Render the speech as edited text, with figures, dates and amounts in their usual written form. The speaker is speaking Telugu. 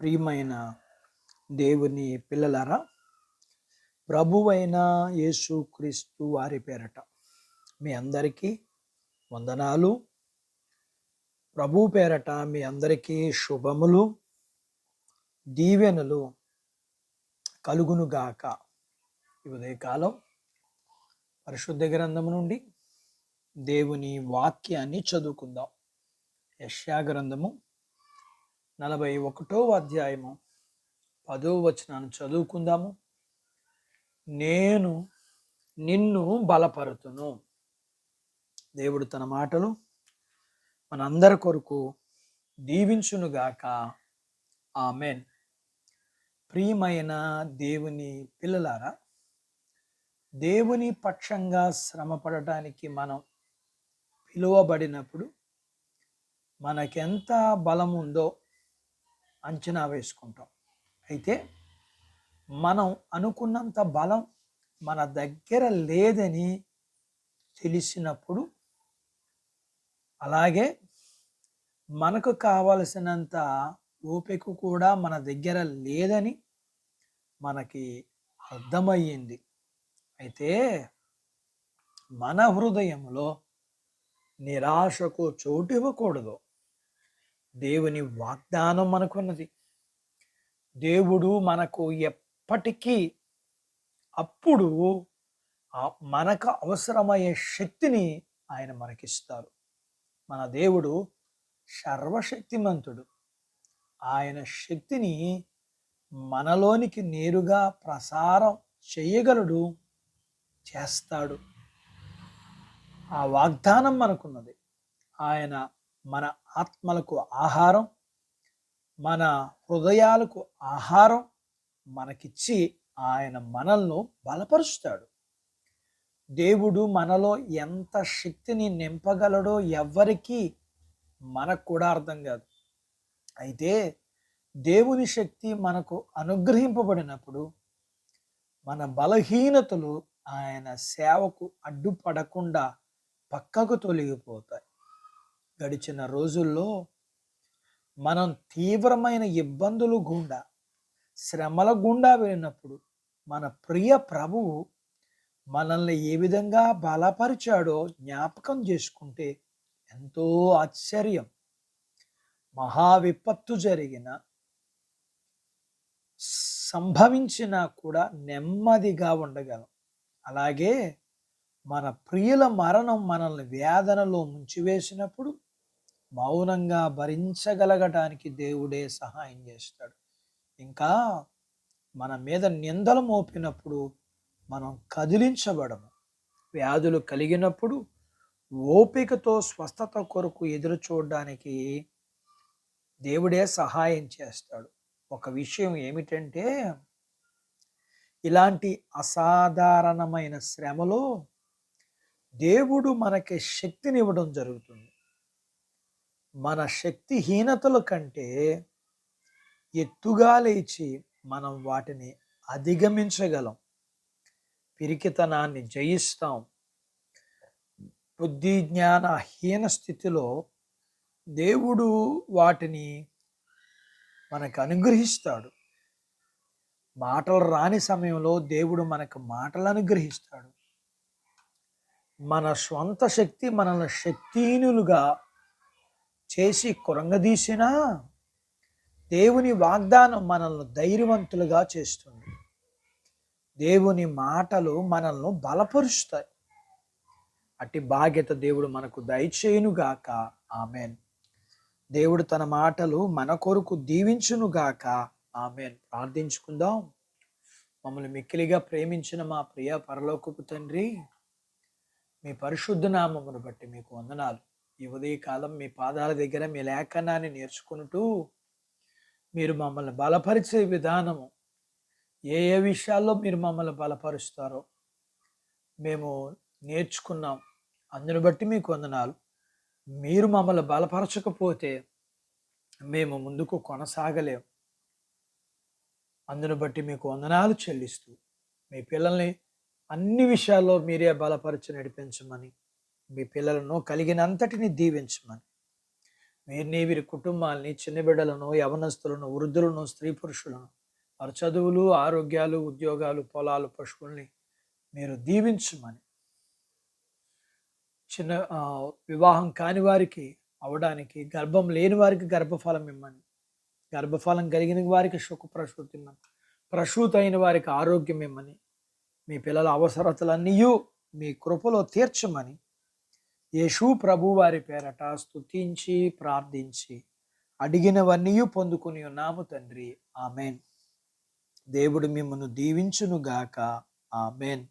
ప్రియమైన దేవుని పిల్లలారా, ప్రభువైన యేసుక్రీస్తు వారి పేరట మీ అందరికీ వందనాలు. ప్రభు పేరట మీ అందరికీ శుభములు, దీవెనలు కలుగునుగాక. ఈ ఉదయకాలం పరిశుద్ధ గ్రంథము నుండి దేవుని వాక్యాన్ని చదువుకుందాం. యెషయా గ్రంథము 41వ అధ్యాయము 10వ వచనాన్ని చదువుకుందాము. నేను నిన్ను బలపరుతును. దేవుడు తన మాటలు మనందరి కొరకు దీవించునుగాక. ఆమెన్. ప్రియమైన దేవుని పిల్లలారా, దేవుని పక్షంగా శ్రమపడటానికి మనం పిలువబడినప్పుడు మనకెంత బలం ఉందో అంచనా వేసుకుంటాం. అయితే మనం అనుకున్నంత బలం మన దగ్గర లేదని తెలిసినప్పుడు, అలాగే మనకు కావలసినంత ఓపిక కూడా మన దగ్గర లేదని మనకి అర్థమయ్యింది. అయితే మన హృదయంలో నిరాశకు చోటు ఇవ్వకూడదు. దేవుని వాగ్దానం మనకున్నది. దేవుడు మనకు ఎప్పటికీ అప్పుడు మనకు అవసరమయ్యే శక్తిని ఆయన మనకిస్తారు. మన దేవుడు సర్వశక్తిమంతుడు. ఆయన శక్తిని మనలోనికి నేరుగా ప్రసారం చేయగలడు, చేస్తాడు. ఆ వాగ్దానం మనకున్నది. ఆయన మన ఆత్మలకు ఆహారం, మన హృదయాలకు ఆహారం మనకిచ్చి ఆయన మనల్ని బలపరుస్తాడు. దేవుడు మనలో ఎంత శక్తిని నింపగలడో ఎవ్వరికీ మనకు కూడా అర్థం కాదు. అయితే దేవుని శక్తి మనకు అనుగ్రహింపబడినప్పుడు మన బలహీనతలు ఆయన సేవకు అడ్డుపడకుండా పక్కకు తొలగిపోతాయి. గడిచిన రోజుల్లో మనం తీవ్రమైన ఇబ్బందులు గుండా, శ్రమల గుండా వెళ్ళినప్పుడు మన ప్రియ ప్రభువు మనల్ని ఏ విధంగా బలపరిచాడో జ్ఞాపకం చేసుకుంటే ఎంతో ఆశ్చర్యం. మహావిపత్తు జరిగిన, సంభవించినా కూడా నెమ్మదిగా ఉండగలం. అలాగే మన ప్రియుల మరణం మనల్ని వేదనలో ముంచివేసినప్పుడు మౌనంగా భరించగలగటానికి దేవుడే సహాయం చేస్తాడు. ఇంకా మన మీద నిందలు మోపినప్పుడు మనం కదిలించబడము. వ్యాధులు కలిగినప్పుడు ఓపికతో స్వస్థత కొరకు ఎదురు చూడడానికి దేవుడే సహాయం చేస్తాడు. ఒక విషయం ఏమిటంటే, ఇలాంటి అసాధారణమైన శ్రమలో దేవుడు మనకి శక్తినివ్వడం జరుగుతుంది. మన శక్తిహీనతల కంటే ఎత్తుగా లేచి మనం వాటిని అధిగమించగలం. పిరికితనాన్ని జయిస్తాం. బుద్ధి జ్ఞాన హీన స్థితిలో దేవుడు వాటిని మనకు అనుగ్రహిస్తాడు. మాటలు రాని సమయంలో దేవుడు మనకు మాటలు అనుగ్రహిస్తాడు. మన స్వంత శక్తి మనల్ని శక్తిహీనులుగా చేసి కృంగదీసినా దేవుని వాగ్దానం మనల్ని ధైర్యవంతులుగా చేస్తుంది. దేవుని మాటలు మనల్ని బలపరుస్తాయి. అట్టి బాధ్యత దేవుడు మనకు దయచేయునుగాక. ఆమెన్. దేవుడు తన మాటలు మన కొరకు దీవించునుగాక. ఆమెన్. ప్రార్థించుకుందాం. మమ్మల్ని మిక్కిలిగా ప్రేమించిన మా ప్రియ పరలోకపు తండ్రి, మీ పరిశుద్ధ నామమును బట్టి మీకు వందనాలు. ఈ ఉదయకాలం మీ పాదాల దగ్గర మీ లేఖనాన్ని నేర్చుకుంటూ మీరు మమ్మల్ని బలపరిచే విధానము, ఏ ఏ విషయాల్లో మీరు మమ్మల్ని బలపరుస్తారో మేము నేర్చుకున్నాం. అందును బట్టి మీకు వందనాలు. మీరు మమ్మల్ని బలపరచకపోతే మేము ముందుకు కొనసాగలేం. అందును బట్టి మీకు వందనాలు చెల్లిస్తూ మీ పిల్లల్ని అన్ని విషయాల్లో మీరే బలపరిచి నడిపించమని, మీ పిల్లలను కలిగినంతటిని దీవించమని వీరిని వీరి కుటుంబాలని, చిన్న బిడ్డలను, యవనస్తులను, వృద్ధులను, స్త్రీ పురుషులను, వారి చదువులు, ఆరోగ్యాలు, ఉద్యోగాలు, పొలాలు, పశువుల్ని మీరు దీవించమని, చిన్న వివాహం కాని వారికి అవడానికి, గర్భం లేని వారికి గర్భఫలం ఇమ్మని, గర్భఫలం కలిగిన వారికి సుఖ ప్రసూతి ఇమ్మని, ప్రసూతి అయిన వారికి ఆరోగ్యం ఇమ్మని, మీ పిల్లల అవసరతలన్నీ మీ కృపలో తీర్చమని యేసు ప్రభు వారి పేరట స్తుతించి ప్రార్థించి అడిగినవన్నీ పొందుకుని ఉన్నాము తండ్రి. ఆమెన్. దేవుడు మిమ్మల్ని దీవించునుగాక. ఆమెన్.